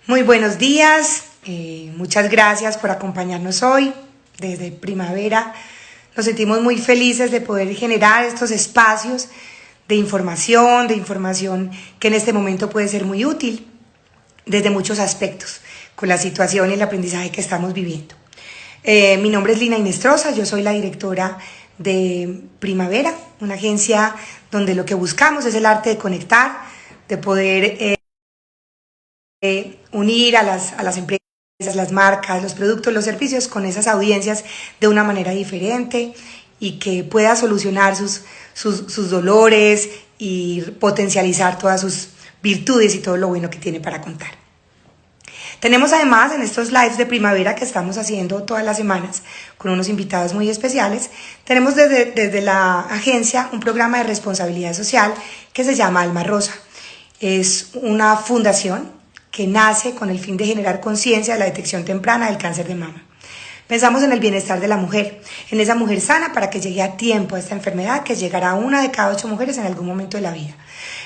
Muy buenos días, muchas gracias por acompañarnos hoy desde Primavera. Nos sentimos muy felices de poder generar estos espacios de información que en este momento puede ser muy útil desde muchos aspectos con la situación y el aprendizaje que estamos viviendo. Mi nombre es Lina Inestrosa, yo soy la directora de Primavera, una agencia donde lo que buscamos es el arte de conectar, de poder unir a las empresas, las marcas, los productos, los servicios con esas audiencias de una manera diferente y que pueda solucionar sus dolores y potencializar todas sus virtudes y todo lo bueno que tiene para contar. Tenemos además en estos lives de primavera que estamos haciendo todas las semanas con unos invitados muy especiales, tenemos desde la agencia un programa de responsabilidad social que se llama Alma Rosa. Es una fundación que nace con el fin de generar conciencia de la detección temprana del cáncer de mama. Pensamos en el bienestar de la mujer, en esa mujer sana para que llegue a tiempo a esta enfermedad que llegará a 1 de cada 8 mujeres en algún momento de la vida.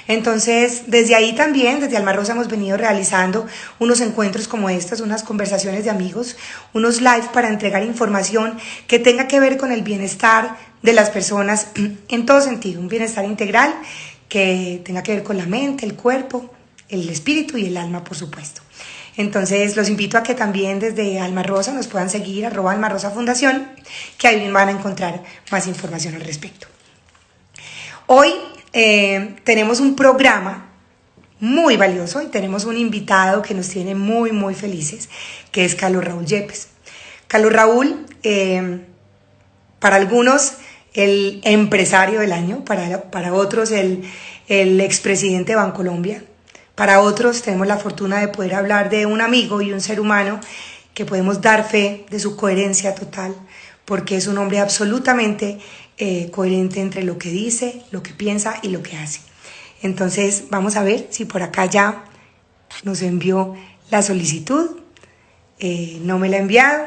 Entonces, desde ahí también, desde Alma Rosa hemos venido realizando unos encuentros como estos, unas conversaciones de amigos, unos live para entregar información que tenga que ver con el bienestar de las personas en todo sentido, un bienestar integral que tenga que ver con la mente, el cuerpo, el espíritu y el alma, por supuesto. Entonces, los invito a que también desde Alma Rosa nos puedan seguir, @AlmaRosaFundación, que ahí van a encontrar más información al respecto. Hoy tenemos un programa muy valioso y tenemos un invitado que nos tiene muy, muy felices, que es Carlos Raúl Yepes. Carlos Raúl, para algunos, el empresario del año, para otros, el expresidente de Bancolombia. Para otros tenemos la fortuna de poder hablar de un amigo y un ser humano que podemos dar fe de su coherencia total, porque es un hombre absolutamente coherente entre lo que dice, lo que piensa y lo que hace. Entonces vamos a ver si por acá ya nos envió la solicitud. No me la ha enviado.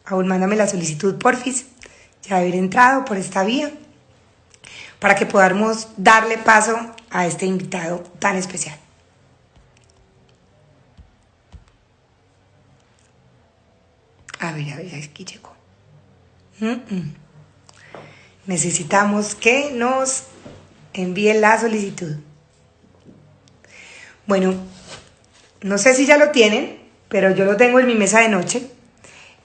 Aún mándame la solicitud, porfis, ya haber entrado por esta vía, para que podamos darle paso a este invitado tan especial. A ver, aquí llegó. Necesitamos que nos envíe la solicitud. Bueno, no sé si ya lo tienen, pero yo lo tengo en mi mesa de noche.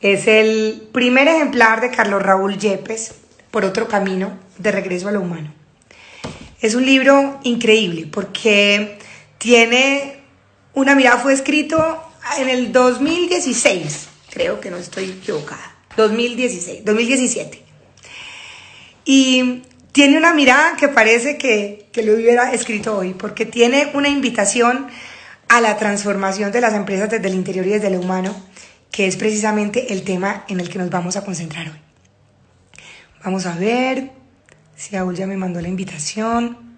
Es el primer ejemplar de Carlos Raúl Yepes, Por otro camino, de regreso a lo humano. Es un libro increíble porque tiene una mirada, fue escrito en el 2016, creo que no estoy equivocada, 2017. Y tiene una mirada que parece que lo hubiera escrito hoy, porque tiene una invitación a la transformación de las empresas desde el interior y desde lo humano, que es precisamente el tema en el que nos vamos a concentrar hoy. Vamos a ver si Saúl ya me mandó la invitación.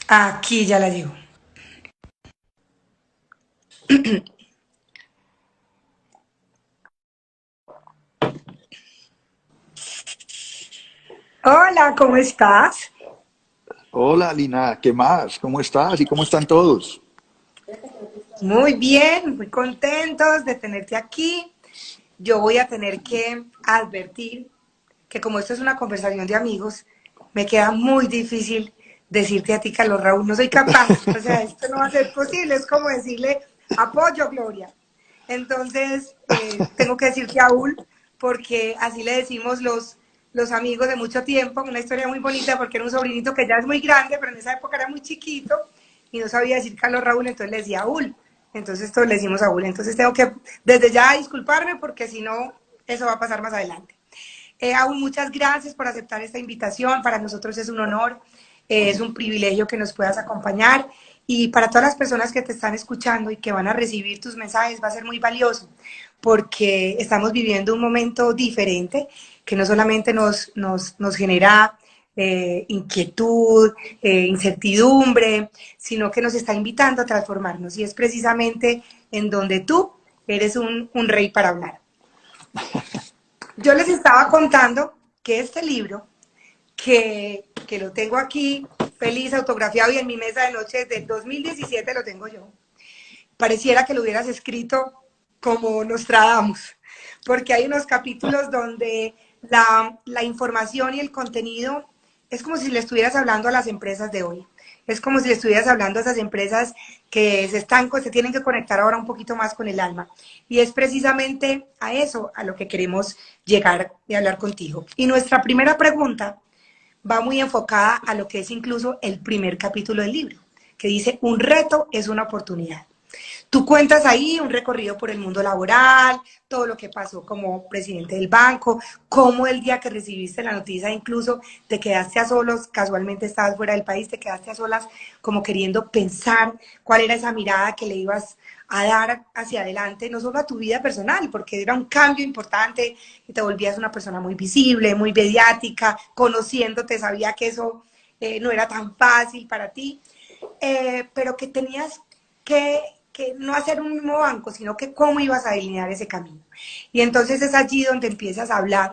Aquí ya la digo. Hola, ¿cómo estás? Hola Lina, ¿qué más? ¿Cómo estás y cómo están todos? Muy bien, muy contentos de tenerte aquí. Yo voy a tener que advertir que como esto es una conversación de amigos, me queda muy difícil decirte a ti, Carlos Raúl, no soy capaz. O sea, esto no va a ser posible. Es como decirle apoyo, Gloria. Entonces, tengo que decir Raúl, porque así le decimos los amigos de mucho tiempo. Una historia muy bonita, porque era un sobrinito que ya es muy grande, pero en esa época era muy chiquito y no sabía decir Carlos Raúl, entonces le decía Aúl. Entonces, todos le decimos Aúl. Entonces, tengo que desde ya disculparme, porque si no, eso va a pasar más adelante. Aún muchas gracias por aceptar esta invitación. Para nosotros es un honor, es un privilegio que nos puedas acompañar. Y para todas las personas que te están escuchando y que van a recibir tus mensajes, va a ser muy valioso, porque estamos viviendo un momento diferente que no solamente nos genera inquietud, incertidumbre, sino que nos está invitando a transformarnos. Y es precisamente en donde tú eres un rey para hablar. Yo les estaba contando que este libro que lo tengo aquí, feliz, autografiado y en mi mesa de noche desde el 2017 lo tengo yo. Pareciera que lo hubieras escrito como Nostradamus, porque hay unos capítulos donde la información y el contenido es como si le estuvieras hablando a las empresas de hoy. Es como si le estuvieras hablando a esas empresas que se tienen que conectar ahora un poquito más con el alma. Y es precisamente a eso a lo que queremos llegar y hablar contigo. Y nuestra primera pregunta va muy enfocada a lo que es incluso el primer capítulo del libro, que dice, un reto es una oportunidad. Tú cuentas ahí un recorrido por el mundo laboral, todo lo que pasó como presidente del banco, cómo el día que recibiste la noticia incluso te quedaste a solos, casualmente estabas fuera del país, te quedaste a solas como queriendo pensar cuál era esa mirada que le ibas a dar hacia adelante, no solo a tu vida personal, porque era un cambio importante y te volvías una persona muy visible, muy mediática, conociéndote, sabía que eso no era tan fácil para ti, pero que tenías que no hacer un mismo banco, sino que cómo ibas a delinear ese camino. Y entonces es allí donde empiezas a hablar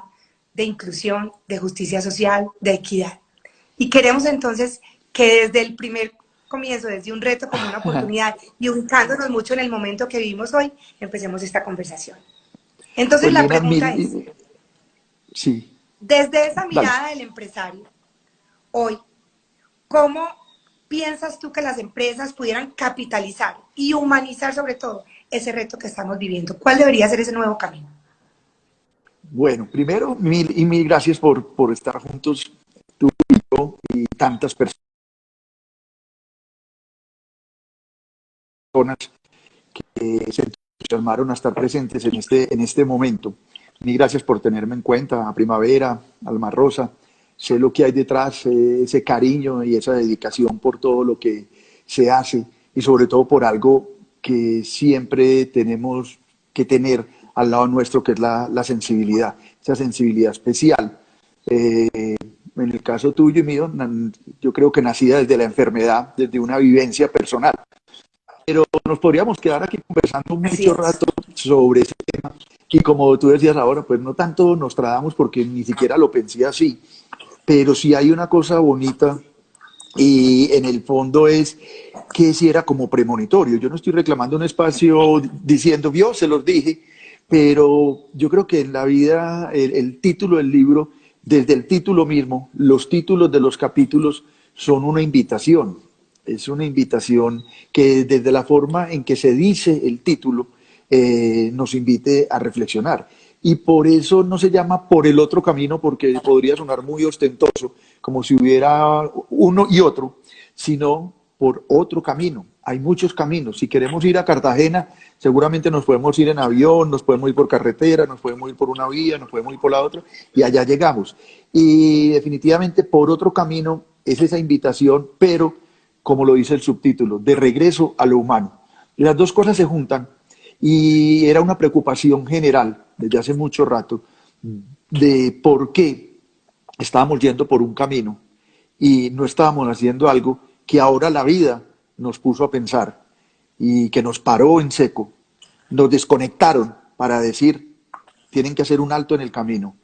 de inclusión, de justicia social, de equidad. Y queremos entonces que desde el primer comienzo, desde un reto como una oportunidad y ubicándonos mucho en el momento que vivimos hoy, empecemos esta conversación. Entonces Pues la Lina, pregunta es, sí, desde esa dale. mirada del empresario, hoy, ¿cómo piensas tú que las empresas pudieran capitalizar y humanizar sobre todo ese reto que estamos viviendo? ¿Cuál debería ser ese nuevo camino? Bueno, primero, mil gracias por estar juntos, tú y tantas personas que se entusiasmaron a estar presentes en este momento. Mil gracias por tenerme en cuenta, a Primavera, Alma Rosa. Sé lo que hay detrás, ese cariño y esa dedicación por todo lo que se hace y sobre todo por algo que siempre tenemos que tener al lado nuestro, que es la sensibilidad, esa sensibilidad especial. En el caso tuyo y mío, yo creo que nacida desde la enfermedad, desde una vivencia personal. Pero nos podríamos quedar aquí conversando Así mucho es. rato sobre ese tema. Y como tú decías ahora, pues no tanto nos tratamos porque ni siquiera lo pensé así, pero sí hay una cosa bonita y en el fondo es que si era como premonitorio. Yo no estoy reclamando un espacio diciendo, vio, se los dije, pero yo creo que en la vida el título del libro, desde el título mismo, los títulos de los capítulos son una invitación. Es una invitación que desde la forma en que se dice el título nos invite a reflexionar. Y por eso no se llama Por el otro camino, porque podría sonar muy ostentoso, como si hubiera uno y otro, sino por otro camino. Hay muchos caminos. Si queremos ir a Cartagena, seguramente nos podemos ir en avión, nos podemos ir por carretera, nos podemos ir por una vía, nos podemos ir por la otra, y allá llegamos. Y definitivamente por otro camino es esa invitación, pero como lo dice el subtítulo, de regreso a lo humano. Las dos cosas se juntan y era una preocupación general desde hace mucho rato de por qué estábamos yendo por un camino y no estábamos haciendo algo que ahora la vida nos puso a pensar y que nos paró en seco, nos desconectaron para decir, tienen que hacer un alto en el camino.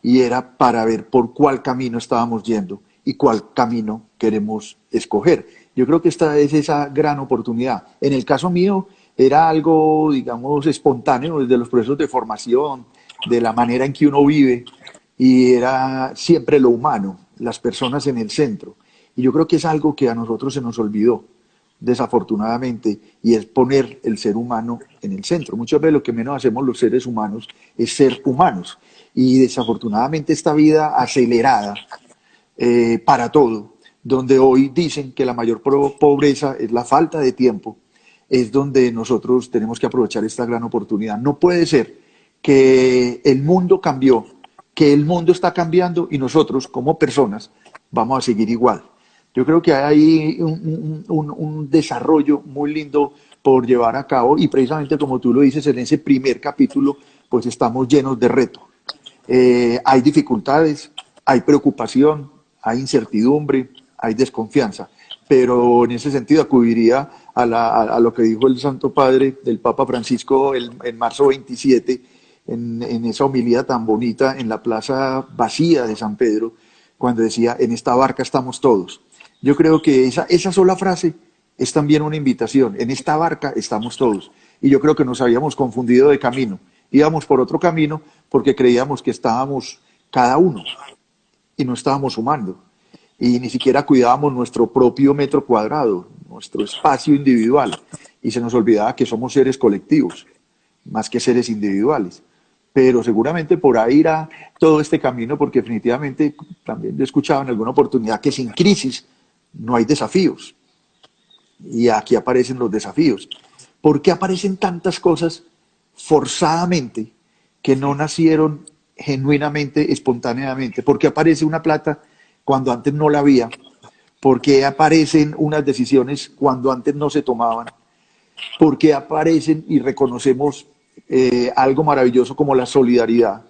Y era para ver por cuál camino estábamos yendo y cuál camino queremos escoger. Yo creo que esta es esa gran oportunidad. En el caso mío era algo, digamos, espontáneo desde los procesos de formación, de la manera en que uno vive, y era siempre lo humano, las personas en el centro. Y yo creo que es algo que a nosotros se nos olvidó, desafortunadamente, y es poner el ser humano en el centro. Muchas veces lo que menos hacemos los seres humanos es ser humanos. Y desafortunadamente esta vida acelerada para todo, donde hoy dicen que la mayor pobreza es la falta de tiempo, es donde nosotros tenemos que aprovechar esta gran oportunidad. No puede ser que el mundo cambió, que el mundo está cambiando y nosotros como personas vamos a seguir igual. Yo creo que hay un desarrollo muy lindo por llevar a cabo y precisamente como tú lo dices en ese primer capítulo, pues estamos llenos de retos. Hay dificultades, hay preocupación, hay incertidumbre, hay desconfianza, pero en ese sentido acudiría a lo que dijo el Santo Padre del Papa Francisco en marzo 27, en esa homilía tan bonita en la plaza vacía de San Pedro, cuando decía, en esta barca estamos todos. Yo creo que esa sola frase es también una invitación. En esta barca estamos todos. Y yo creo que nos habíamos confundido de camino. Íbamos por otro camino porque creíamos que estábamos cada uno y no estábamos sumando. Y ni siquiera cuidábamos nuestro propio metro cuadrado, nuestro espacio individual. Y se nos olvidaba que somos seres colectivos, más que seres individuales. Pero seguramente por ahí irá todo este camino, porque definitivamente también he escuchado en alguna oportunidad que sin crisis no hay desafíos. Y aquí aparecen los desafíos. ¿Por qué aparecen tantas cosas forzadamente que no nacieron genuinamente, espontáneamente? ¿Por qué aparece una plata cuando antes no la había? ¿Por qué aparecen unas decisiones cuando antes no se tomaban? ¿Por qué aparecen y reconocemos algo maravilloso como la solidaridad?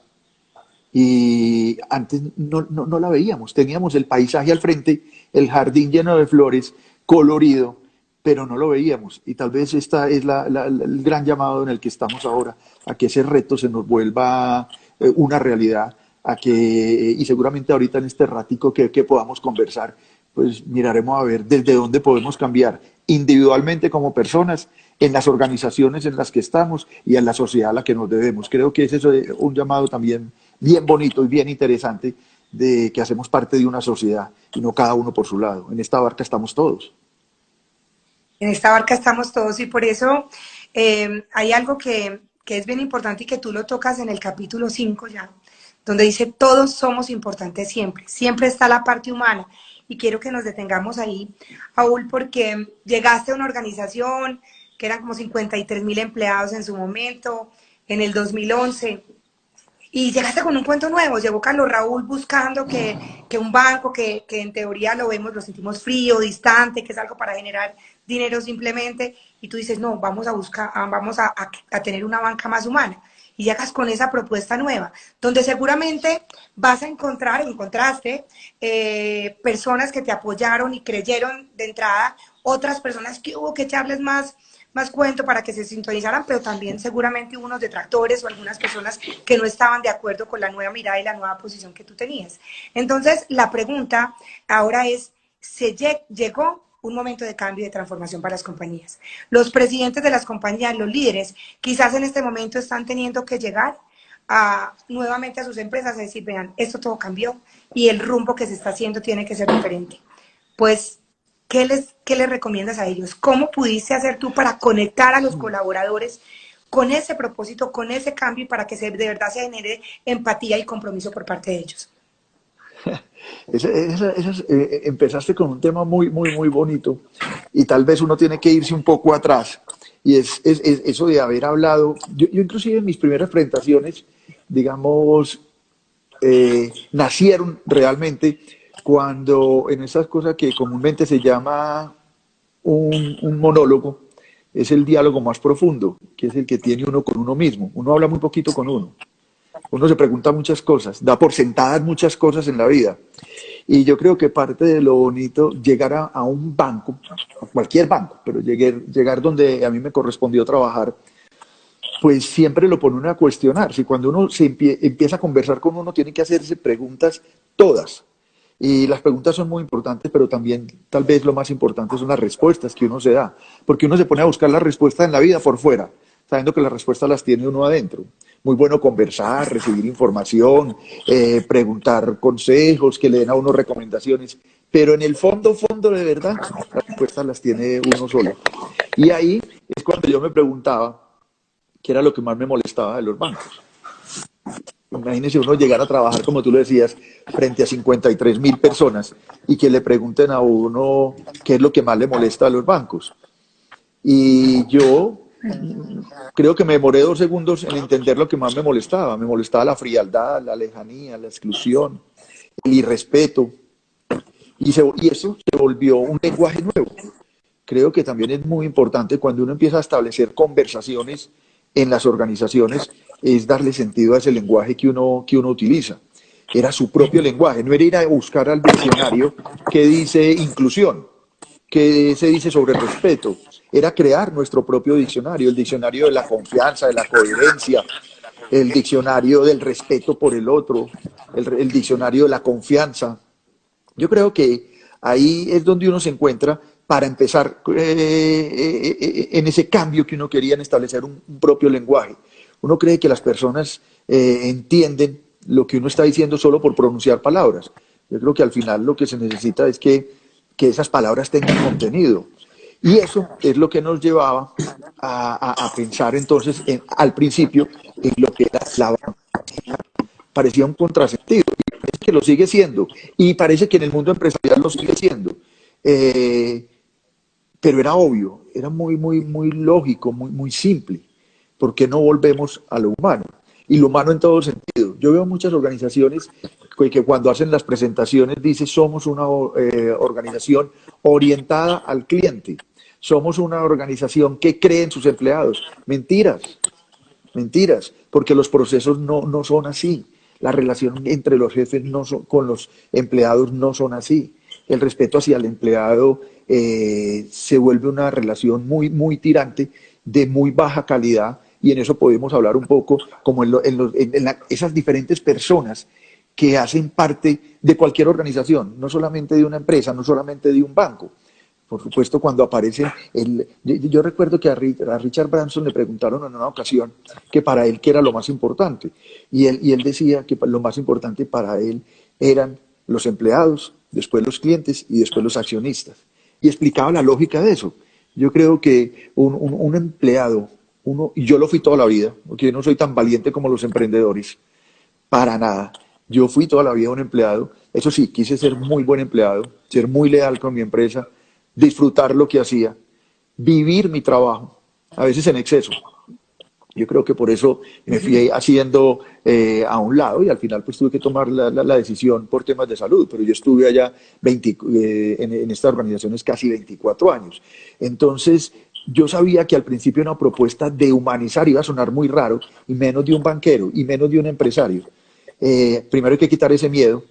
Y antes no la veíamos. Teníamos el paisaje al frente, el jardín lleno de flores, colorido, pero no lo veíamos. Y tal vez esta es el gran llamado en el que estamos ahora, a que ese reto se nos vuelva una realidad, y seguramente ahorita en este ratico que podamos conversar, pues miraremos a ver desde dónde podemos cambiar individualmente como personas, en las organizaciones en las que estamos y en la sociedad a la que nos debemos. Creo que ese es un llamado también bien bonito y bien interesante, de que hacemos parte de una sociedad y no cada uno por su lado. En esta barca estamos todos. En esta barca estamos todos y por eso hay algo que es bien importante y que tú lo tocas en el capítulo 5 ya, donde dice todos somos importantes siempre, siempre está la parte humana. Y quiero que nos detengamos ahí, Paul, porque llegaste a una organización que eran como 53,000 empleados en su momento, en el 2011, y llegaste con un cuento nuevo. Llegó Carlos Raúl buscando que un banco que en teoría lo vemos, lo sentimos frío, distante, que es algo para generar dinero simplemente, y tú dices, no, vamos a buscar, vamos a tener una banca más humana. Y llegas con esa propuesta nueva, donde seguramente vas a encontrar, encontraste personas que te apoyaron y creyeron de entrada, otras personas que hubo que echarles más cuento para que se sintonizaran, pero también seguramente hubo unos detractores o algunas personas que no estaban de acuerdo con la nueva mirada y la nueva posición que tú tenías. Entonces, la pregunta ahora es, llegó un momento de cambio y de transformación para las compañías. Los presidentes de las compañías, los líderes, quizás en este momento están teniendo que llegar nuevamente a sus empresas a decir, vean, esto todo cambió y el rumbo que se está haciendo tiene que ser diferente. Pues, ¿qué les recomiendas a ellos? ¿Cómo pudiste hacer tú para conectar a los colaboradores con ese propósito, con ese cambio y para que de verdad se genere empatía y compromiso por parte de ellos? Empezaste con un tema muy bonito, y tal vez uno tiene que irse un poco atrás, y es eso de haber hablado. Yo inclusive en mis primeras presentaciones, digamos, nacieron realmente cuando en esas cosas que comúnmente se llama un monólogo, es el diálogo más profundo, que es el que tiene uno con uno mismo. Uno habla muy poquito con uno. Uno se pregunta muchas cosas, da por sentadas muchas cosas en la vida. Y yo creo que parte de lo bonito, llegar a un banco, a cualquier banco, pero llegar donde a mí me correspondió trabajar, pues siempre lo pone uno a cuestionar. Si cuando uno empieza a conversar con uno, tiene que hacerse preguntas todas. Y las preguntas son muy importantes, pero también tal vez lo más importante son las respuestas que uno se da. Porque uno se pone a buscar la respuesta en la vida por fuera, sabiendo que las respuestas las tiene uno adentro. Muy bueno conversar, recibir información, preguntar consejos, que le den a uno recomendaciones, pero en el fondo de verdad, las respuestas las tiene uno solo. Y ahí es cuando yo me preguntaba qué era lo que más me molestaba de los bancos. Imagínese uno llegar a trabajar, como tú lo decías, frente a 53,000 personas y que le pregunten a uno qué es lo que más le molesta a los bancos. Y yo creo que me demoré 2 segundos en entender lo que más me molestaba. Me molestaba la frialdad, la lejanía, la exclusión, el irrespeto. Y eso se volvió un lenguaje nuevo. Creo que también es muy importante cuando uno empieza a establecer conversaciones en las organizaciones, es darle sentido a ese lenguaje que uno utiliza. Era su propio lenguaje, no era ir a buscar al diccionario que dice inclusión, que se dice sobre respeto. Era crear nuestro propio diccionario, el diccionario de la confianza, de la coherencia, el diccionario del respeto por el otro, el diccionario de la confianza, Yo creo que ahí es donde uno se encuentra para empezar en ese cambio que uno quería en establecer un propio lenguaje. Uno cree que las personas entienden lo que uno está diciendo solo por pronunciar palabras. Yo creo que al final lo que se necesita es que esas palabras tengan contenido. Y eso es lo que nos llevaba a pensar entonces al principio en lo que era la banca. Parecía un contrasentido, y parece que lo sigue siendo, y parece que en el mundo empresarial lo sigue siendo. Eh, pero era obvio, era muy lógico, muy simple. ¿Por qué no volvemos a lo humano? Y lo humano en todo sentido. Yo veo muchas organizaciones que cuando hacen las presentaciones dicen somos una organización orientada al cliente, somos una organización que cree en sus empleados. Mentiras, mentiras, porque los procesos no son así. La relación entre los jefes con los empleados no son así. El respeto hacia el empleado se vuelve una relación muy tirante, de muy baja calidad, y en eso podemos hablar un poco como esas diferentes personas que hacen parte de cualquier organización, no solamente de una empresa, no solamente de un banco. Por supuesto, cuando aparece yo recuerdo que a Richard Branson le preguntaron en una ocasión que para él qué era lo más importante. Y él decía que lo más importante para él eran los empleados, después los clientes y después los accionistas. Y explicaba la lógica de eso. Yo creo que un empleado, y yo lo fui toda la vida, porque yo no soy tan valiente como los emprendedores, para nada. Yo fui toda la vida un empleado. Eso sí, quise ser muy buen empleado, ser muy leal con mi empresa, disfrutar lo que hacía, vivir mi trabajo, a veces en exceso. Yo creo que por eso me fui haciendo a un lado, y al final pues tuve que tomar la decisión por temas de salud, pero yo estuve allá en estas organizaciones casi 24 años. Entonces yo sabía que al principio una propuesta de humanizar iba a sonar muy raro, y menos de un banquero, y menos de un empresario. Primero hay que quitar ese miedo.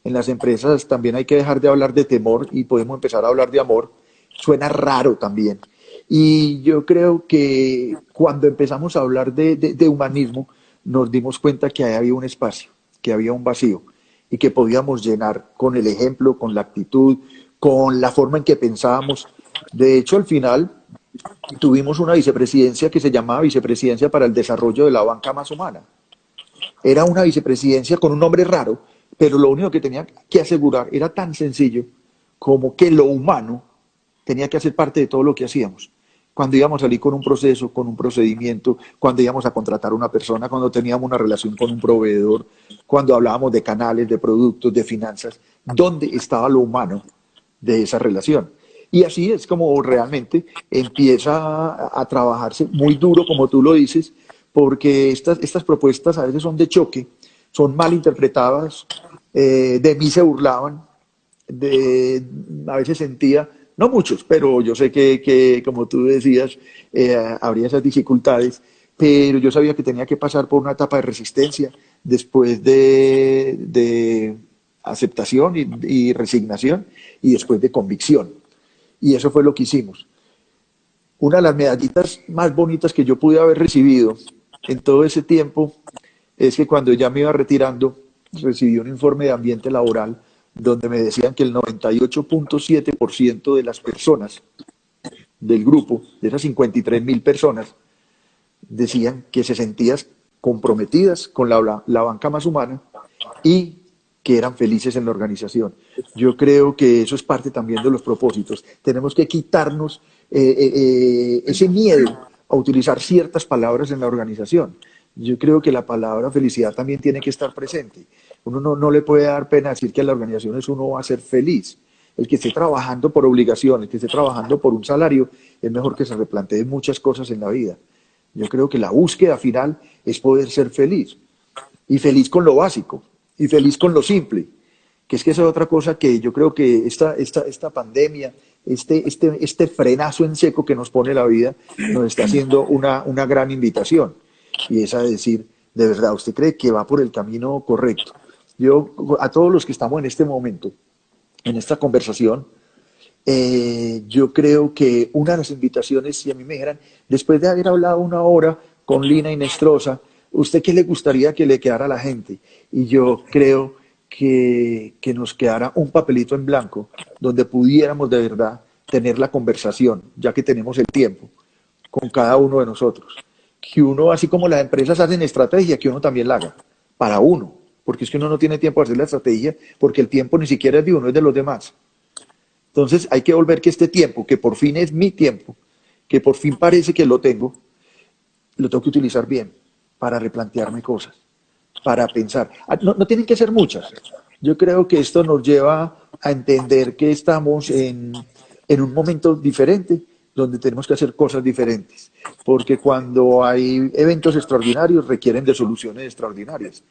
En las empresas también hay que dejar de hablar de temor y podemos empezar a hablar de amor. Suena raro también. Y yo creo que cuando empezamos a hablar de humanismo, nos dimos cuenta que ahí había un espacio, que había un vacío, y que podíamos llenar con el ejemplo, con la actitud, con la forma en que pensábamos. De hecho, al final tuvimos una vicepresidencia que se llamaba Vicepresidencia para el Desarrollo de la Banca Más Humana. Era una vicepresidencia con un nombre raro, pero lo único que tenía que asegurar era tan sencillo como que lo humano tenía que hacer parte de todo lo que hacíamos. Cuando íbamos a salir con un proceso, con un procedimiento, cuando íbamos a contratar a una persona, cuando teníamos una relación con un proveedor, cuando hablábamos de canales, de productos, de finanzas, ¿dónde estaba lo humano de esa relación? Y así es como realmente empieza a trabajarse muy duro, como tú lo dices, porque estas propuestas a veces son de choque, son mal interpretadas, de mí se burlaban, a veces sentía, no muchos, pero yo sé que como tú decías, habría esas dificultades, pero yo sabía que tenía que pasar por una etapa de resistencia, después de aceptación y resignación, y después de convicción. Y eso fue lo que hicimos. Una de las medallitas más bonitas que yo pude haber recibido en todo ese tiempo es que cuando ya me iba retirando, recibí un informe de ambiente laboral donde me decían que el 98.7% de las personas del grupo, de esas 53.000 personas, decían que se sentían comprometidas con la banca más humana y que eran felices en la organización. Yo creo que eso es parte también de los propósitos. Tenemos que quitarnos ese miedo a utilizar ciertas palabras en la organización. Yo creo que la palabra felicidad también tiene que estar presente. Uno no le puede dar pena decir que a las organizaciones uno va a ser feliz. El que esté trabajando por obligación, el que esté trabajando por un salario, es mejor que se replantee muchas cosas en la vida. Yo creo que la búsqueda final es poder ser feliz. Y feliz con lo básico, y feliz con lo simple. Que es que esa es otra cosa que yo creo que esta pandemia, este frenazo en seco que nos pone la vida, nos está haciendo una gran invitación. Y es a decir, de verdad, ¿usted cree que va por el camino correcto? Yo, a todos los que estamos en este momento, en esta conversación, yo creo que una de las invitaciones, si a mí me dijeran, después de haber hablado una hora con Lina Inestrosa, ¿usted qué le gustaría que le quedara a la gente? Y yo creo que nos quedara un papelito en blanco donde pudiéramos de verdad tener la conversación, ya que tenemos el tiempo, con cada uno de nosotros. Que uno, así como las empresas hacen estrategia, que uno también la haga para uno, porque es que uno no tiene tiempo de hacer la estrategia, porque el tiempo ni siquiera es de uno, es de los demás. Entonces hay que volver que este tiempo, que por fin es mi tiempo, que por fin parece que lo tengo que utilizar bien para replantearme cosas, para pensar. No, no tienen que ser muchas. Yo creo que esto nos lleva a entender que estamos en un momento diferente, donde tenemos que hacer cosas diferentes, porque cuando hay eventos extraordinarios requieren de soluciones extraordinarias.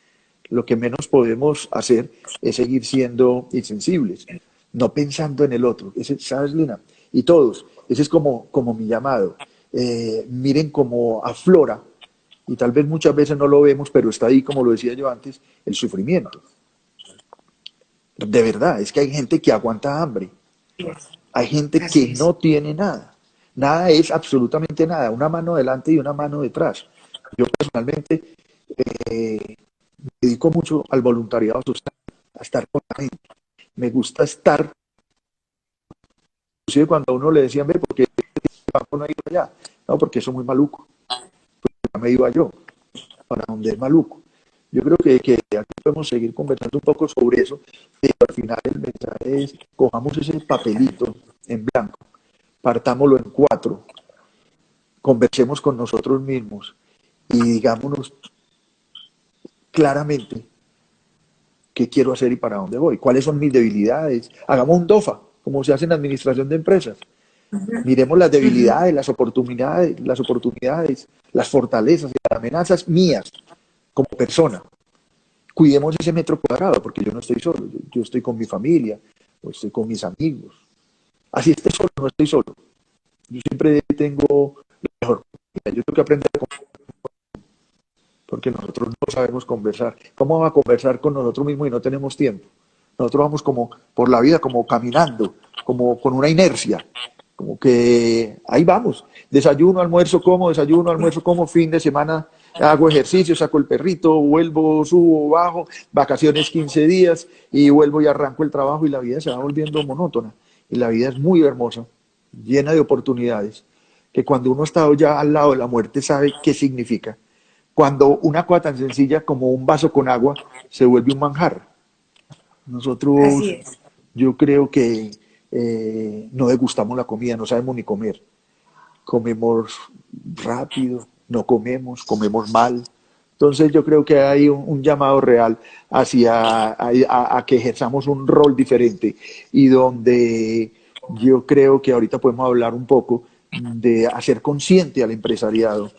Lo que menos podemos hacer es seguir siendo insensibles, no pensando en el otro. ¿Sabes, Lina? Y todos, ese es como mi llamado. Miren cómo aflora, y tal vez muchas veces no lo vemos, pero está ahí, como lo decía yo antes, el sufrimiento. De verdad, es que hay gente que aguanta hambre, hay gente Así que es. no tiene nada. Nada es absolutamente nada, una mano delante y una mano detrás. Yo personalmente me dedico mucho al voluntariado social, a estar con la gente. Me gusta estar, inclusive cuando a uno le decían, ve, ¿por qué banco no ha ido allá? No, porque eso es muy maluco. Ya me iba yo, para donde es maluco. Yo creo que aquí podemos seguir conversando un poco sobre eso, pero al final el mensaje es, cojamos ese papelito en blanco, partámoslo en cuatro, conversemos con nosotros mismos y digámonos claramente qué quiero hacer y para dónde voy, cuáles son mis debilidades. Hagamos un DOFA, como se hace en la administración de empresas. Miremos las Ujú. debilidades, las fortalezas y las amenazas mías como persona. Cuidemos ese metro cuadrado, porque yo no estoy solo, yo estoy con mi familia, o estoy con mis amigos. Así esté solo, no estoy solo. Yo siempre tengo la mejor. Yo tengo que aprender porque nosotros no sabemos conversar. ¿Cómo vamos a conversar con nosotros mismos y no tenemos tiempo? Nosotros vamos como por la vida, como caminando, como con una inercia, como que ahí vamos. Desayuno, almuerzo, como, fin de semana hago ejercicio, saco el perrito, vuelvo, subo, bajo, vacaciones 15 días y vuelvo y arranco el trabajo y la vida se va volviendo monótona. Y la vida es muy hermosa, llena de oportunidades, que cuando uno está ya al lado de la muerte sabe qué significa. Cuando una cosa tan sencilla como un vaso con agua se vuelve un manjar. Así Nosotros, es. yo creo que no degustamos la comida, no sabemos ni comer. Comemos rápido, no comemos, comemos mal. Entonces yo creo que hay un llamado real hacia a que ejerzamos un rol diferente y donde yo creo que ahorita podemos hablar un poco de hacer consciente al empresariado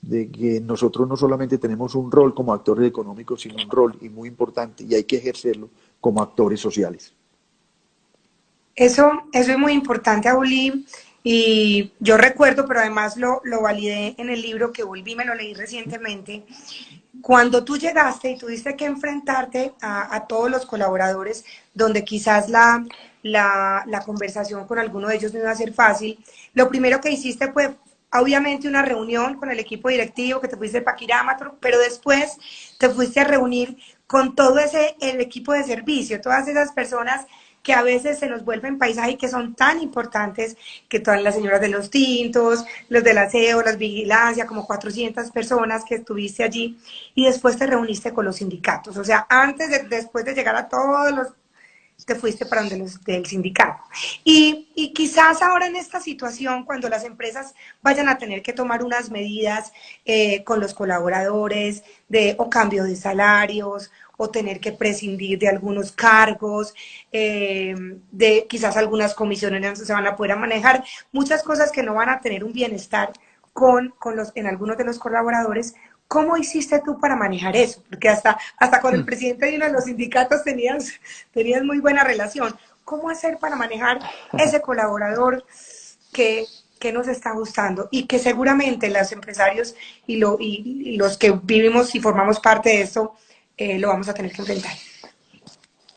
de que nosotros no solamente tenemos un rol como actores económicos, sino un rol y muy importante y hay que ejercerlo como actores sociales. Eso es muy importante, Auli, y yo recuerdo, pero además lo validé en el libro que volví, me lo leí recientemente, cuando tú llegaste y tuviste que enfrentarte a todos los colaboradores, donde quizás la conversación con alguno de ellos no iba a ser fácil, lo primero que hiciste fue obviamente una reunión con el equipo directivo, que te fuiste para Quirámatro, pero después te fuiste a reunir con todo el equipo de servicio, todas esas personas que a veces se nos vuelven paisaje y que son tan importantes, que todas las señoras de los tintos, los del aseo, las vigilancia, como 400 personas que estuviste allí, y después te reuniste con los sindicatos. O sea, después de llegar a todos los, te fuiste para donde los del sindicato. Y quizás ahora en esta situación, cuando las empresas vayan a tener que tomar unas medidas con los colaboradores o cambio de salarios o tener que prescindir de algunos cargos, de quizás algunas comisiones no se van a poder manejar, muchas cosas que no van a tener un bienestar en algunos de los colaboradores. ¿Cómo hiciste tú para manejar eso? Porque hasta con el presidente de uno de los sindicatos tenías muy buena relación. ¿Cómo hacer para manejar ese colaborador que, que nos está gustando y que seguramente los empresarios y los que vivimos y formamos parte de eso lo vamos a tener que enfrentar?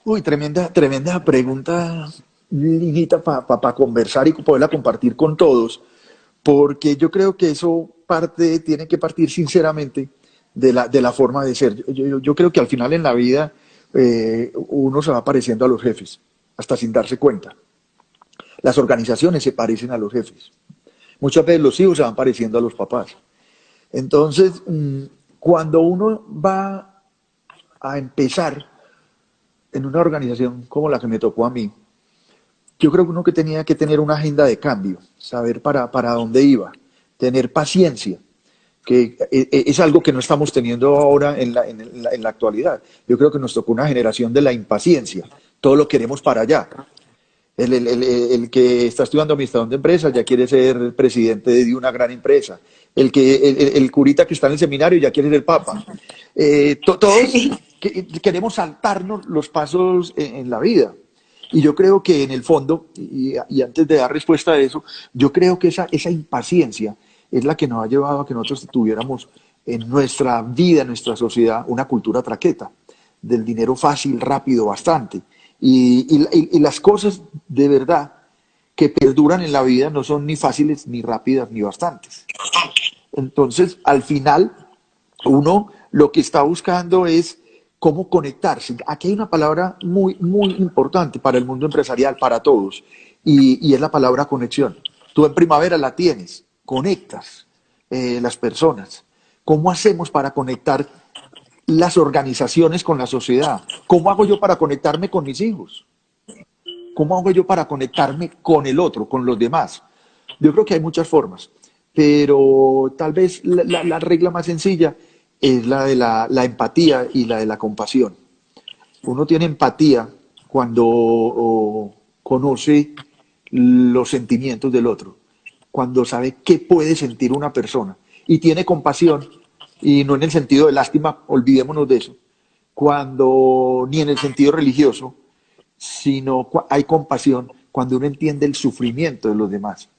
Uy, tremenda pregunta, Linita, para conversar y poderla compartir con todos, porque yo creo que eso tiene que partir sinceramente de la forma de ser. Yo creo que al final en la vida uno se va pareciendo a los jefes, hasta sin darse cuenta. Las organizaciones se parecen a los jefes. Muchas veces los hijos se van pareciendo a los papás. Entonces, cuando uno va a empezar en una organización como la que me tocó a mí, yo creo que uno que tenía que tener una agenda de cambio, saber para dónde iba, tener paciencia, que es algo que no estamos teniendo ahora en la actualidad. Yo creo que nos tocó una generación de la impaciencia, todo lo queremos para allá. El que está estudiando administración de empresas ya quiere ser presidente de una gran empresa. El curita que está en el seminario ya quiere ser papa. Todos Sí. queremos saltarnos los pasos en la vida. Y yo creo que en el fondo, y antes de dar respuesta a eso, yo creo que esa impaciencia es la que nos ha llevado a que nosotros tuviéramos en nuestra vida, en nuestra sociedad, una cultura traqueta, del dinero fácil, rápido, bastante. Y las cosas de verdad que perduran en la vida no son ni fáciles, ni rápidas, ni bastantes. Entonces, al final, uno lo que está buscando es cómo conectarse. Aquí hay una palabra muy, muy importante para el mundo empresarial, para todos, y es la palabra conexión. Tú en primavera la tienes, conectas las personas. ¿Cómo hacemos para conectar las organizaciones con la sociedad? ¿Cómo hago yo para conectarme con mis hijos? ¿Cómo hago yo para conectarme con el otro, con los demás? Yo creo que hay muchas formas, pero tal vez la regla más sencilla es la de la empatía y la de la compasión. Uno tiene empatía cuando conoce los sentimientos del otro, cuando sabe qué puede sentir una persona y tiene compasión, y no en el sentido de lástima, olvidémonos de eso, cuando ni en el sentido religioso, sino hay compasión cuando uno entiende el sufrimiento de los demás.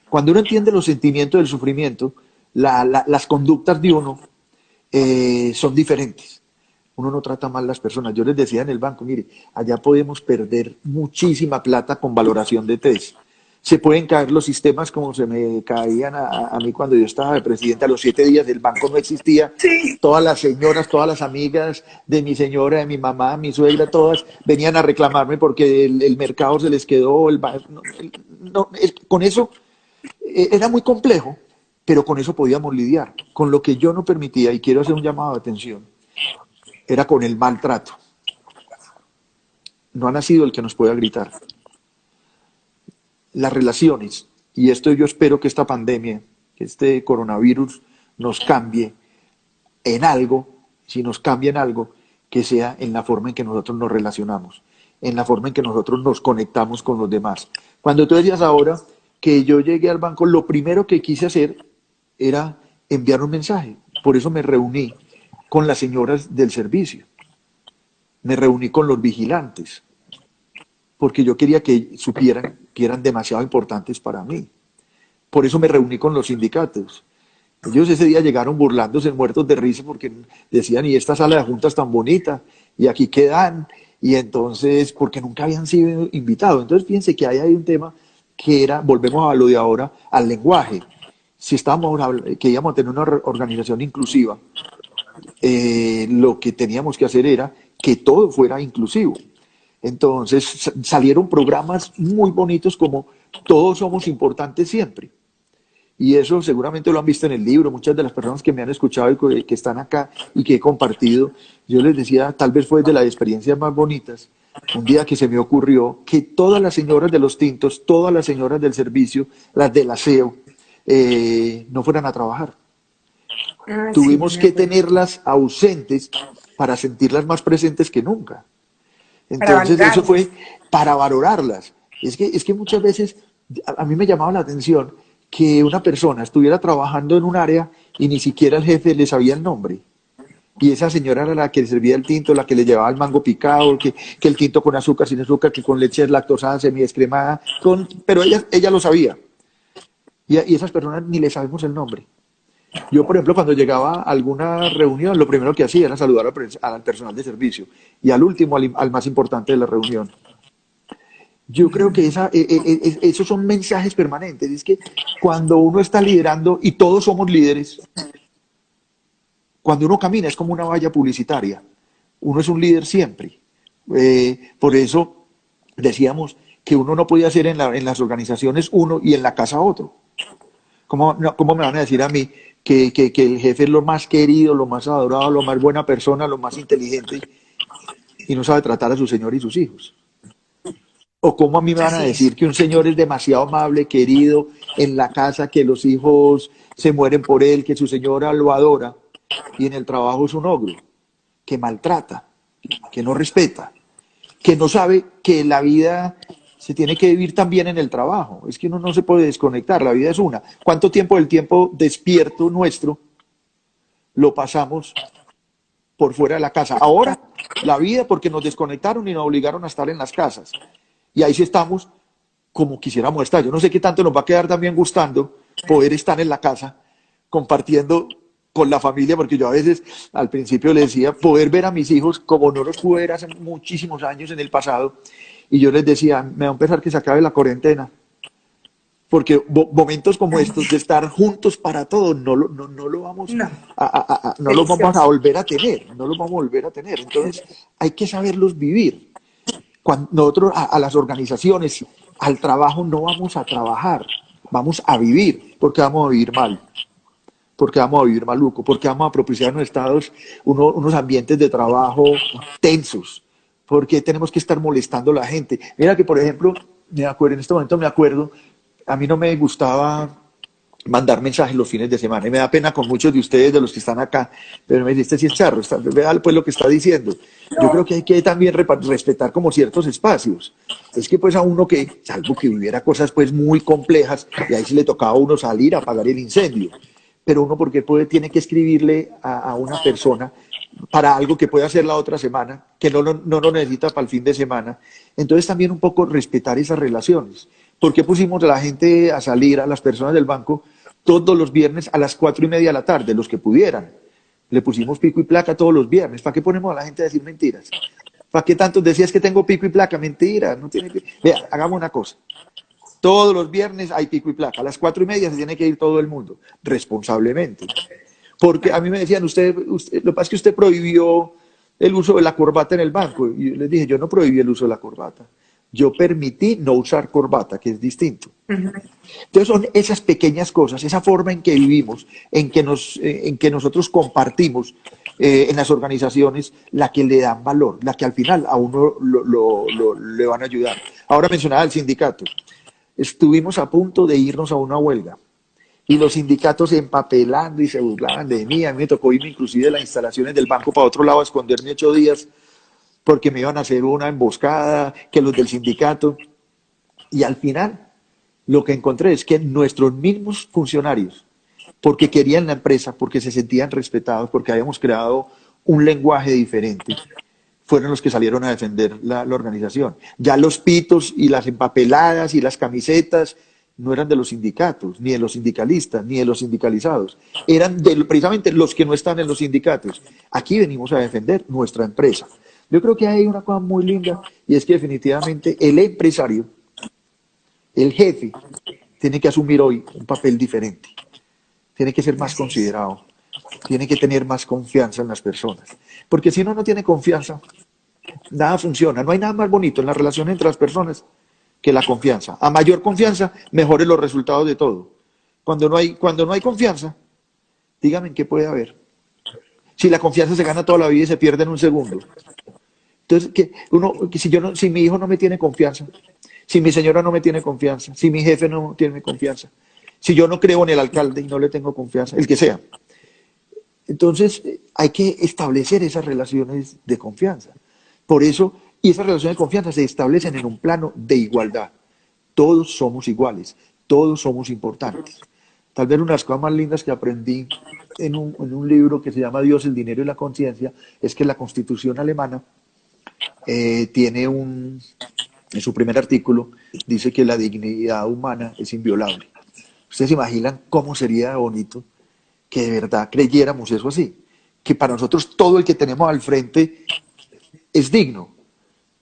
Cuando uno entiende los sentimientos del sufrimiento, las conductas de uno son diferentes. Uno no trata mal a las personas. Yo les decía en el banco, mire, allá podemos perder muchísima plata con valoración de test. Se pueden caer los sistemas como se me caían a mí cuando yo estaba de presidente. A los 7 días el banco no existía. Sí. Todas las señoras, todas las amigas de mi señora, de mi mamá, mi suegra, todas venían a reclamarme porque el mercado se les quedó. Con eso era muy complejo, pero con eso podíamos lidiar. Con lo que yo no permitía, y quiero hacer un llamado de atención, era con el maltrato. No ha nacido el que nos pueda gritar. Las relaciones, y esto yo espero que esta pandemia, que este coronavirus nos cambie en algo, si nos cambia en algo, que sea en la forma en que nosotros nos relacionamos, en la forma en que nosotros nos conectamos con los demás. Cuando tú decías ahora que yo llegué al banco, lo primero que quise hacer era enviar un mensaje. Por eso me reuní con las señoras del servicio, me reuní con los vigilantes, porque yo quería que supieran que eran demasiado importantes para mí. Por eso me reuní con los sindicatos. Ellos ese día llegaron burlándose, muertos de risa, porque decían, y esta sala de juntas tan bonita, y aquí quedan, y entonces, porque nunca habían sido invitados. Entonces, fíjense que ahí hay un tema que era, volvemos a lo de ahora, al lenguaje. Si que íbamos a tener una organización inclusiva, lo que teníamos que hacer era que todo fuera inclusivo. Entonces salieron programas muy bonitos como Todos somos importantes siempre. Y eso seguramente lo han visto en el libro, muchas de las personas que me han escuchado y que están acá y que he compartido. Yo les decía, tal vez fue de las experiencias más bonitas, un día que se me ocurrió que todas las señoras de los tintos, todas las señoras del servicio, las del aseo, no fueran a trabajar. Ah, sí, Tuvimos me que acuerdo. tenerlas ausentes para sentirlas más presentes que nunca. Para Entonces, eso valorarlas. fue para valorarlas. Es que muchas veces a mí me llamaba la atención que una persona estuviera trabajando en un área y ni siquiera el jefe le sabía el nombre. Y esa señora era la que le servía el tinto, la que le llevaba el mango picado, que el tinto con azúcar, sin azúcar, que con leche lactosada, semidescremada, pero ella lo sabía. Y esas personas ni le sabemos el nombre. Yo, por ejemplo, cuando llegaba a alguna reunión, lo primero que hacía era saludar al personal de servicio y al último, al más importante de la reunión. Yo creo que esos son mensajes permanentes. Es que cuando uno está liderando, y todos somos líderes, cuando uno camina es como una valla publicitaria. Uno es un líder siempre. Por eso decíamos que uno no podía ser en las organizaciones uno y en la casa otro. ¿Cómo me van a decir a mí que el jefe es lo más querido, lo más adorado, lo más buena persona, lo más inteligente y no sabe tratar a su señor y sus hijos? ¿O cómo a mí me van a Así es. decir que un señor es demasiado amable, querido en la casa, que los hijos se mueren por él, que su señora lo adora y en el trabajo es un ogro, que maltrata, que no respeta, que no sabe que la vida se tiene que vivir también en el trabajo? Es que uno no se puede desconectar, la vida es una. ¿Cuánto tiempo del tiempo despierto nuestro lo pasamos por fuera de la casa? Ahora, la vida porque nos desconectaron y nos obligaron a estar en las casas. Y ahí sí estamos como quisiéramos estar. Yo no sé qué tanto nos va a quedar también gustando poder estar en la casa compartiendo con la familia, porque yo a veces al principio le decía poder ver a mis hijos como no los pude ver hace muchísimos años en el pasado, y yo les decía, me va a empezar que se acabe la cuarentena, porque momentos como estos de estar juntos para todos no lo vamos No, no los vamos a delicioso. volver a tener, no los vamos a volver a tener. Entonces hay que saberlos vivir. Cuando nosotros a las organizaciones, al trabajo, no vamos a trabajar, vamos a vivir, porque vamos a vivir mal, porque vamos a vivir maluco, porque vamos a propiciar unos estados, unos ambientes de trabajo tensos, porque tenemos que estar molestando a la gente. Mira que, por ejemplo, me acuerdo, en este momento me acuerdo, a mí no me gustaba mandar mensajes los fines de semana. Y me da pena con muchos de ustedes, de los que están acá, pero me dice, si es charro, vea pues lo que está diciendo. Yo creo que hay que también respetar como ciertos espacios. Es que pues a uno que, salvo que viviera cosas pues muy complejas, y ahí sí le tocaba a uno salir a apagar el incendio. Pero uno porque tiene que escribirle a una persona para algo que puede hacer la otra semana, que no lo necesita para el fin de semana. Entonces también un poco respetar esas relaciones. ¿Por qué pusimos a la gente a salir, a las personas del banco, todos los viernes a las 4:30 de la tarde, los que pudieran? Le pusimos pico y placa todos los viernes. ¿Para qué ponemos a la gente a decir mentiras? ¿Para qué tantos decías que tengo pico y placa? Mentira, no tiene que... Vea, hagamos una cosa. Todos los viernes hay pico y placa. A las 4:30 se tiene que ir todo el mundo, responsablemente. Porque a mí me decían, lo que pasa es que usted prohibió el uso de la corbata en el banco. Y yo les dije, yo no prohibí el uso de la corbata. Yo permití no usar corbata, que es distinto. Entonces son esas pequeñas cosas, esa forma en que vivimos, en que nosotros compartimos en las organizaciones, la que le dan valor, la que al final a uno le van a ayudar. Ahora mencionaba el sindicato. Estuvimos a punto de irnos a una huelga y los sindicatos se empapelando y se burlaban de mí. A mí me tocó irme inclusive de las instalaciones del banco para otro lado a esconderme 8 días porque me iban a hacer una emboscada, que los del sindicato. Y al final lo que encontré es que nuestros mismos funcionarios, porque querían la empresa, porque se sentían respetados, porque habíamos creado un lenguaje diferente, fueron los que salieron a defender la organización. Ya los pitos y las empapeladas y las camisetas no eran de los sindicatos, ni de los sindicalistas, ni de los sindicalizados. Eran precisamente los que no están en los sindicatos. Aquí venimos a defender nuestra empresa. Yo creo que hay una cosa muy linda y es que definitivamente el empresario, el jefe, tiene que asumir hoy un papel diferente. Tiene que ser más Así es. considerado. Tiene que tener más confianza en las personas. Porque si uno no tiene confianza, nada funciona. No hay nada más bonito en la relación entre las personas que la confianza. A mayor confianza, mejores los resultados de todo. Cuando no hay confianza, dígame en qué puede haber. Si la confianza se gana toda la vida y se pierde en un segundo. Entonces, si mi hijo no me tiene confianza, si mi señora no me tiene confianza, si mi jefe no tiene confianza, si yo no creo en el alcalde y no le tengo confianza, el que sea. Entonces, hay que establecer esas relaciones de confianza. Por eso, y esas relaciones de confianza se establecen en un plano de igualdad. Todos somos iguales, todos somos importantes. Tal vez una de las cosas más lindas que aprendí en un libro que se llama Dios, el dinero y la conciencia es que la Constitución alemana tiene en su primer artículo, dice que la dignidad humana es inviolable. ¿Ustedes se imaginan cómo sería bonito que de verdad creyéramos eso así? Que para nosotros todo el que tenemos al frente es digno,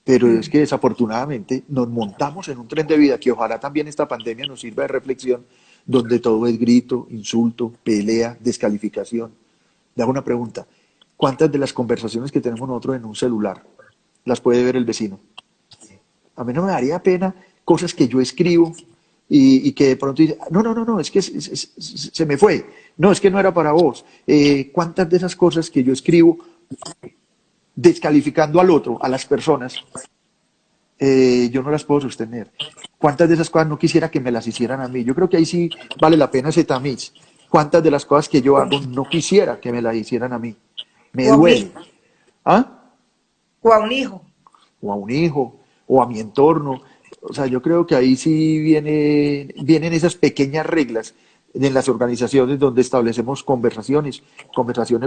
pero es que desafortunadamente nos montamos en un tren de vida que ojalá también esta pandemia nos sirva de reflexión, donde todo es grito, insulto, pelea, descalificación. Le hago una pregunta, ¿cuántas de las conversaciones que tenemos nosotros en un celular, las puede ver el vecino. A mí no me daría pena cosas que yo escribo y que de pronto dice, no, es que se me fue. No, es que no era para vos. ¿Cuántas de esas cosas que yo escribo descalificando al otro, a las personas, yo no las puedo sostener? ¿Cuántas de esas cosas no quisiera que me las hicieran a mí? Yo creo que ahí sí vale la pena ese tamiz. ¿Cuántas de las cosas que yo hago no quisiera que me las hicieran a mí? Me O a un hijo, duele. ¿Ah? o a un hijo. O a un hijo, o a mi entorno. O sea, yo creo que ahí sí vienen esas pequeñas reglas en las organizaciones donde establecemos conversaciones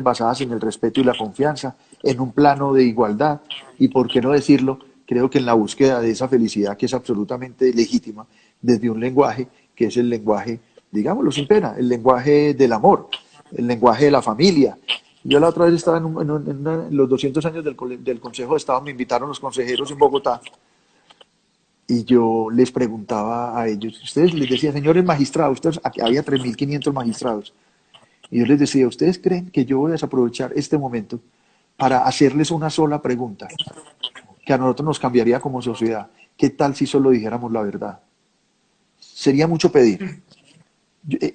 basadas en el respeto y la confianza, en un plano de igualdad y, por qué no decirlo, creo que en la búsqueda de esa felicidad que es absolutamente legítima desde un lenguaje que es el lenguaje, digámoslo sin pena, el lenguaje del amor, el lenguaje de la familia. Yo la otra vez estaba en los 200 años del Consejo de Estado, me invitaron los consejeros en Bogotá y yo les preguntaba a ellos, ustedes les decía, señores magistrados, ustedes, aquí había 3.500 magistrados, y yo les decía, ¿ustedes creen que yo voy a desaprovechar este momento para hacerles una sola pregunta que a nosotros nos cambiaría como sociedad? ¿Qué tal si solo dijéramos la verdad? Sería mucho pedir.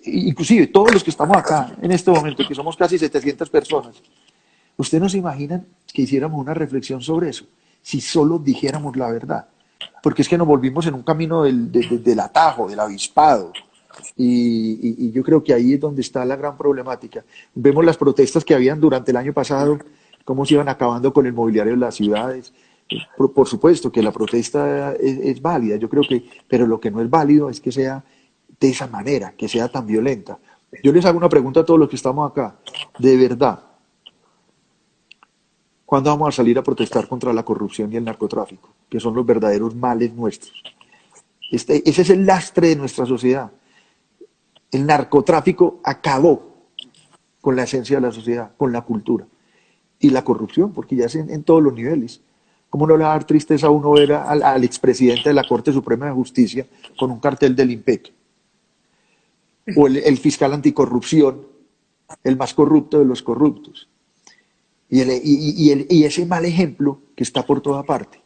Inclusive todos los que estamos acá en este momento, que somos casi 700 personas, ¿ustedes no se imaginan que hiciéramos una reflexión sobre eso? Si solo dijéramos la verdad. Porque es que nos volvimos en un camino del atajo, del avispado. Y yo creo que ahí es donde está la gran problemática. Vemos las protestas que habían durante el año pasado, cómo se iban acabando con el mobiliario de las ciudades. Por supuesto que la protesta es válida, yo creo que, pero lo que no es válido es que sea de esa manera, que sea tan violenta. Yo les hago una pregunta a todos los que estamos acá. De verdad, ¿cuándo vamos a salir a protestar contra la corrupción y el narcotráfico, que son los verdaderos males nuestros? Ese es el lastre de nuestra sociedad. El narcotráfico acabó con la esencia de la sociedad, con la cultura. Y la corrupción, porque ya es en todos los niveles. ¿Cómo no le va a dar tristeza a uno ver al expresidente de la Corte Suprema de Justicia con un cartel del IMPEC? O el fiscal anticorrupción, el más corrupto de los corruptos. Y ese mal ejemplo que está por toda parte.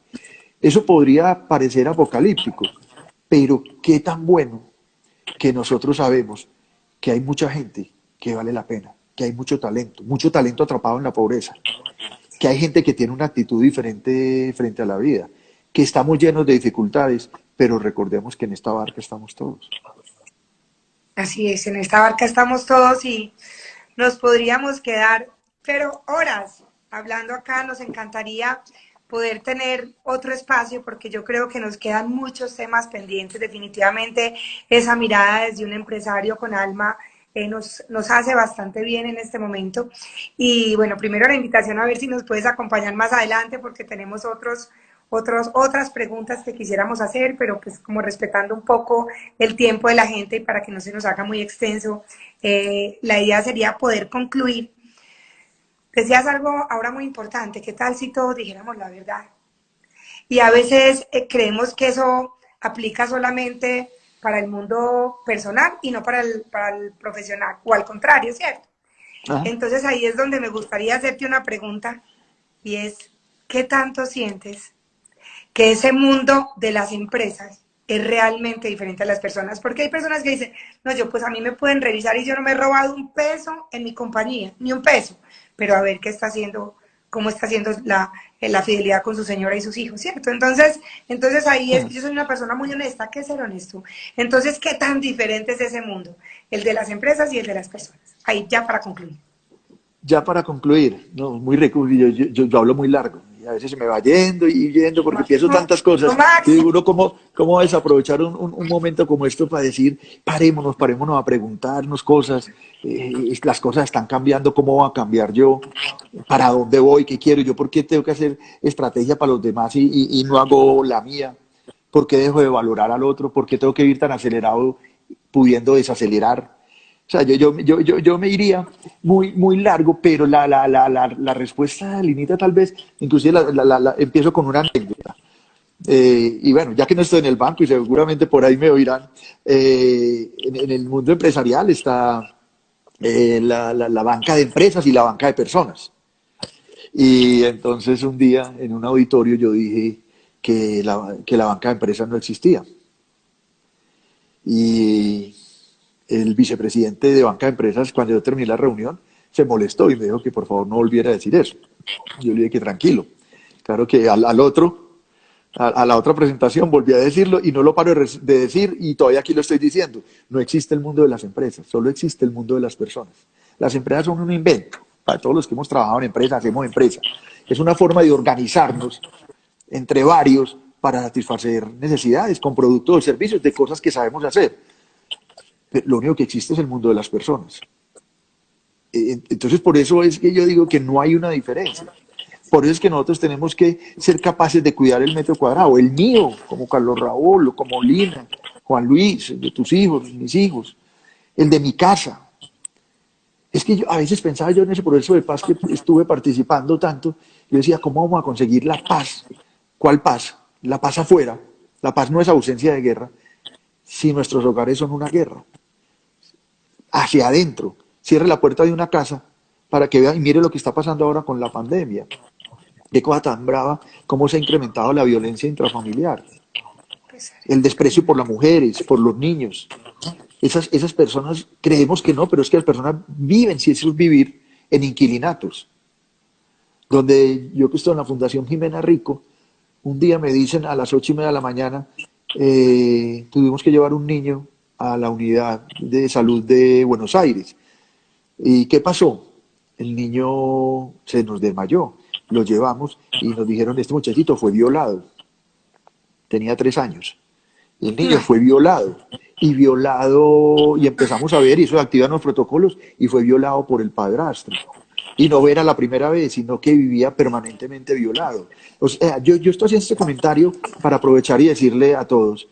Eso podría parecer apocalíptico, pero qué tan bueno que nosotros sabemos que hay mucha gente que vale la pena, que hay mucho talento atrapado en la pobreza, que hay gente que tiene una actitud diferente frente a la vida, que estamos llenos de dificultades, pero recordemos que en esta barca estamos todos. Así es, en esta barca estamos todos y nos podríamos quedar, pero horas hablando acá. Nos encantaría poder tener otro espacio porque yo creo que nos quedan muchos temas pendientes. Definitivamente esa mirada desde un empresario con alma nos hace bastante bien en este momento. Y bueno, primero la invitación a ver si nos puedes acompañar más adelante porque tenemos otras preguntas que quisiéramos hacer, pero pues como respetando un poco el tiempo de la gente y para que no se nos haga muy extenso, la idea sería poder concluir. Decías algo ahora muy importante, ¿qué tal si todos dijéramos la verdad? Y a veces creemos que eso aplica solamente para el mundo personal y no para el profesional, o al contrario, ¿cierto? ¿Ah? Entonces ahí es donde me gustaría hacerte una pregunta y es, ¿qué tanto sientes que ese mundo de las empresas es realmente diferente a las personas? Porque hay personas que dicen, no, yo pues a mí me pueden revisar y yo no me he robado un peso en mi compañía, ni un peso, pero a ver qué está haciendo, cómo está haciendo la fidelidad con su señora y sus hijos, ¿cierto? Entonces ahí es, yo soy una persona muy honesta, ¿qué es ser honesto? Entonces, ¿qué tan diferente es ese mundo? El de las empresas y el de las personas. Ahí ya para concluir. Ya para concluir, no, muy rico, yo hablo muy largo, y a veces se me va yendo y yendo porque pienso tantas cosas, y Max, digo, uno, ¿cómo desaprovechar un momento como esto para decir, parémonos a preguntarnos cosas, las cosas están cambiando, ¿cómo va a cambiar yo? ¿Para dónde voy? ¿Qué quiero? ¿Yo por qué tengo que hacer estrategia para los demás y no hago la mía? ¿Por qué dejo de valorar al otro? ¿Por qué tengo que ir tan acelerado pudiendo desacelerar? O sea, yo me iría muy largo, pero la respuesta, Linita, tal vez, inclusive empiezo con una anécdota. Y bueno, ya que no estoy en el banco y seguramente por ahí me oirán, en el mundo empresarial está la banca de empresas y la banca de personas. Y entonces un día en un auditorio yo dije que la banca de empresas no existía. Y el vicepresidente de banca de empresas, cuando yo terminé la reunión, se molestó y me dijo que por favor no volviera a decir eso. Yo le dije que tranquilo. Claro que al otro, a la otra presentación volví a decirlo y no lo paro de decir y todavía aquí lo estoy diciendo. No existe el mundo de las empresas, solo existe el mundo de las personas. Las empresas son un invento. Para todos los que hemos trabajado en empresas, hacemos empresa. Es una forma de organizarnos entre varios para satisfacer necesidades con productos o servicios de cosas que sabemos hacer. Lo único que existe es el mundo de las personas. Entonces, por eso es que yo digo que no hay una diferencia. Por eso es que nosotros tenemos que ser capaces de cuidar el metro cuadrado, el mío, como Carlos Raúl, o como Lina, Juan Luis, el de tus hijos, mis hijos, el de mi casa. Es que yo, a veces pensaba yo en ese proceso de paz que estuve participando tanto, yo decía, ¿cómo vamos a conseguir la paz? ¿Cuál paz? La paz afuera. La paz no es ausencia de guerra, si nuestros hogares son una guerra. Hacia adentro. Cierre la puerta de una casa para que vea y mire lo que está pasando ahora con la pandemia. Qué cosa tan brava, cómo se ha incrementado la violencia intrafamiliar, Pues, el desprecio por las mujeres, por los niños. Esas personas creemos que no, pero es que las personas viven, si eso es vivir, en inquilinatos. Donde yo que estoy en la Fundación Jimena Rico, un día me dicen a las 8:30 de la mañana, tuvimos que llevar un niño a la unidad de salud de Buenos Aires. ¿Y qué pasó? El niño se nos desmayó. Lo llevamos y nos dijeron, este muchachito fue violado. Tenía 3 años. El niño fue violado. Y empezamos a ver, y eso activan los protocolos, y fue violado por el padrastro. Y no era la primera vez, sino que vivía permanentemente violado. O sea, yo estoy haciendo este comentario para aprovechar y decirle a todos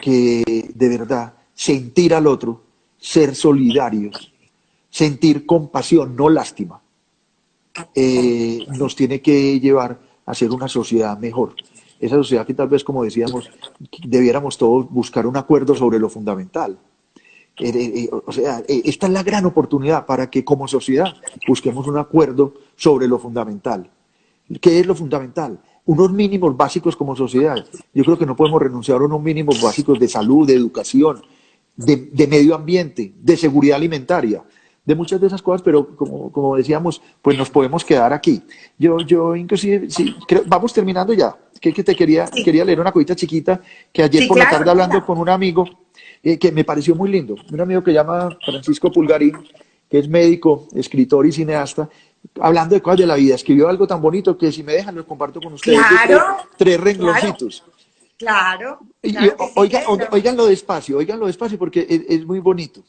que de verdad, sentir al otro, ser solidarios, sentir compasión, no lástima, nos tiene que llevar a ser una sociedad mejor. Esa sociedad que tal vez, como decíamos, debiéramos todos buscar un acuerdo sobre lo fundamental. O sea, esta es la gran oportunidad para que como sociedad busquemos un acuerdo sobre lo fundamental. ¿Qué es lo fundamental? Unos mínimos básicos como sociedad. Yo creo que no podemos renunciar a unos mínimos básicos de salud, de educación, de medio ambiente, de seguridad alimentaria, de muchas de esas cosas, pero como decíamos, pues nos podemos quedar aquí. Yo inclusive, sí, vamos terminando ya, que te sí, quería leer una cosita chiquita que ayer sí, por la claro, tarde hablando Lina. con un amigo, que me pareció muy lindo, un amigo que llama Francisco Pulgarín, que es médico, escritor y cineasta, hablando de cosas de la vida, escribió algo tan bonito que si me dejan lo comparto con ustedes, de Claro, tres claro, rengloncitos. claro, Y claro que sí, léelo. oiganlo despacio porque es muy bonito.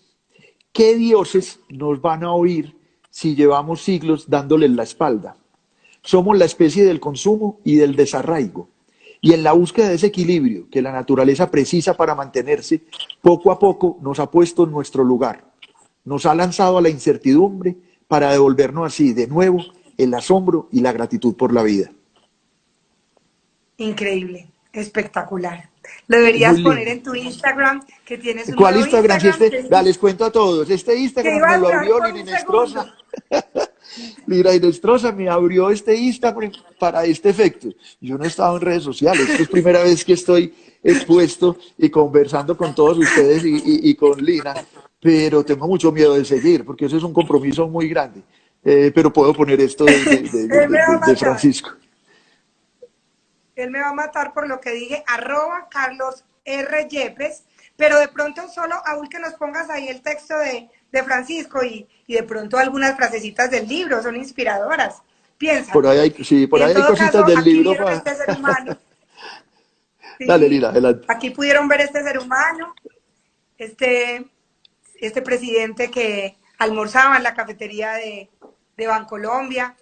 ¿Qué dioses nos van a oír si llevamos siglos dándoles la espalda? Somos la especie del consumo y del desarraigo. Y en la búsqueda de ese equilibrio que la naturaleza precisa para mantenerse, poco a poco nos ha puesto en nuestro lugar. Nos ha lanzado a la incertidumbre para devolvernos así de nuevo el asombro y la gratitud por la vida. Increíble, espectacular. Lo Es muy deberías poner lindo. en tu Instagram, que tienes un ¿Cuál nuevo Instagram? Si Instagram, vea, les cuento a todos. Este que Instagram iba me a lo durar abrió por Lina un Inestrosa. segundo. Lina Inestrosa me abrió este Instagram para este efecto. Yo no he estado en redes sociales. Esta es primera vez que estoy expuesto y conversando con todos ustedes y con Lina, pero tengo mucho miedo de seguir porque eso es un compromiso muy grande. Pero puedo poner esto Él me va a de matar. Francisco. Él me va a matar por lo que dije, @Carlos R. Yepes, pero de pronto solo, Aúl, que nos pongas ahí el texto de Francisco y de pronto algunas frasecitas del libro, son inspiradoras. Por Piénsalo. ahí hay, sí, Y por en ahí hay todo cositas caso, del aquí libro vieron para... este ser humano. Dale, Lina, Sí, adelante. aquí pudieron ver este ser humano, este, este presidente que almorzaba en la cafetería de Bancolombia,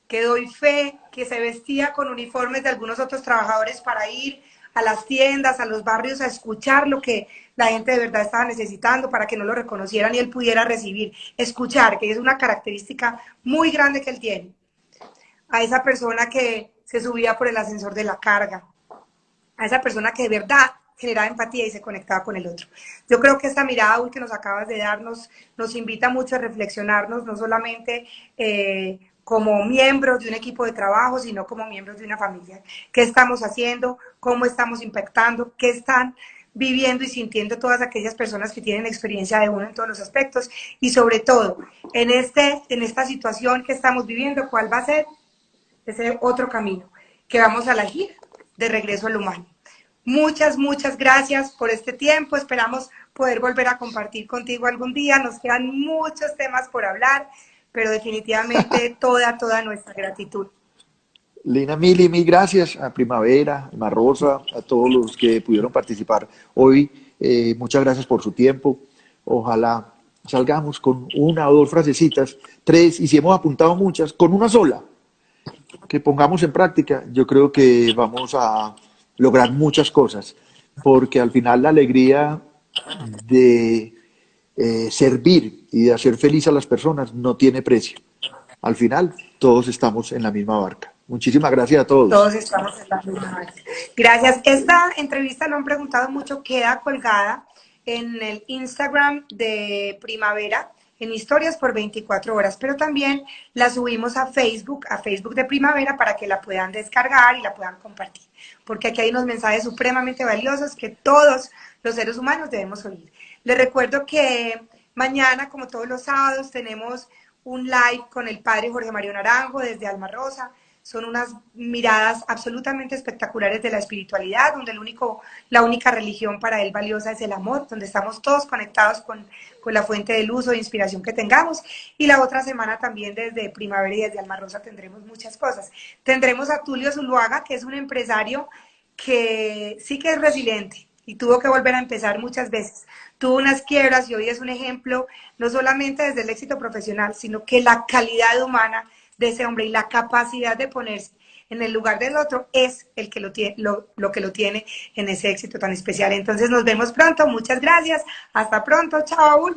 que doy fe que se vestía con uniformes de algunos otros trabajadores para ir a las tiendas, a los barrios, a escuchar lo que la gente de verdad estaba necesitando para que no lo reconocieran y él pudiera recibir, escuchar, que es una característica muy grande que él tiene. A esa persona que se subía por el ascensor de la carga, a esa persona que de verdad generaba empatía y se conectaba con el otro. Yo creo que esta mirada que nos acabas de dar nos invita mucho a reflexionarnos, no solamente como miembros de un equipo de trabajo, sino como miembros de una familia. ¿Qué estamos haciendo? ¿Cómo estamos impactando? ¿Qué están viviendo y sintiendo todas aquellas personas que tienen experiencia de uno en todos los aspectos? Y sobre todo, en esta situación que estamos viviendo, ¿cuál va a ser ese otro camino que vamos a elegir de regreso al humano? Muchas, muchas gracias por este tiempo. Esperamos poder volver a compartir contigo algún día. Nos quedan muchos temas por hablar, pero definitivamente toda nuestra gratitud. Lina, mil gracias a Primavera, a Rosa, a todos los que pudieron participar hoy. Muchas gracias por su tiempo. Ojalá salgamos con una o dos frasecitas, tres, y si hemos apuntado muchas, con una sola, que pongamos en práctica. Yo creo que vamos a lograr muchas cosas, porque al final la alegría de servir y de hacer feliz a las personas no tiene precio. Al final, todos estamos en la misma barca. Muchísimas gracias a todos. Todos estamos en la misma área. Gracias. Esta entrevista, lo han preguntado mucho, queda colgada en el Instagram de Primavera, en historias por 24 horas, pero también la subimos a Facebook de Primavera, para que la puedan descargar y la puedan compartir, porque aquí hay unos mensajes supremamente valiosos que todos los seres humanos debemos oír. Les recuerdo que mañana, como todos los sábados, tenemos un live con el padre Jorge Mario Naranjo desde Alma Rosa. Son unas miradas absolutamente espectaculares de la espiritualidad, donde la única religión para él valiosa es el amor, donde estamos todos conectados con la fuente de luz o de inspiración que tengamos. Y la otra semana también desde Primavera y desde Alma Rosa tendremos muchas cosas. Tendremos a Tulio Zuluaga, que es un empresario que sí que es resiliente y tuvo que volver a empezar muchas veces. Tuvo unas quiebras y hoy es un ejemplo, no solamente desde el éxito profesional, sino que la calidad humana de ese hombre y la capacidad de ponerse en el lugar del otro es el que lo que lo tiene en ese éxito tan especial. Entonces nos vemos pronto, muchas gracias, hasta pronto, chao.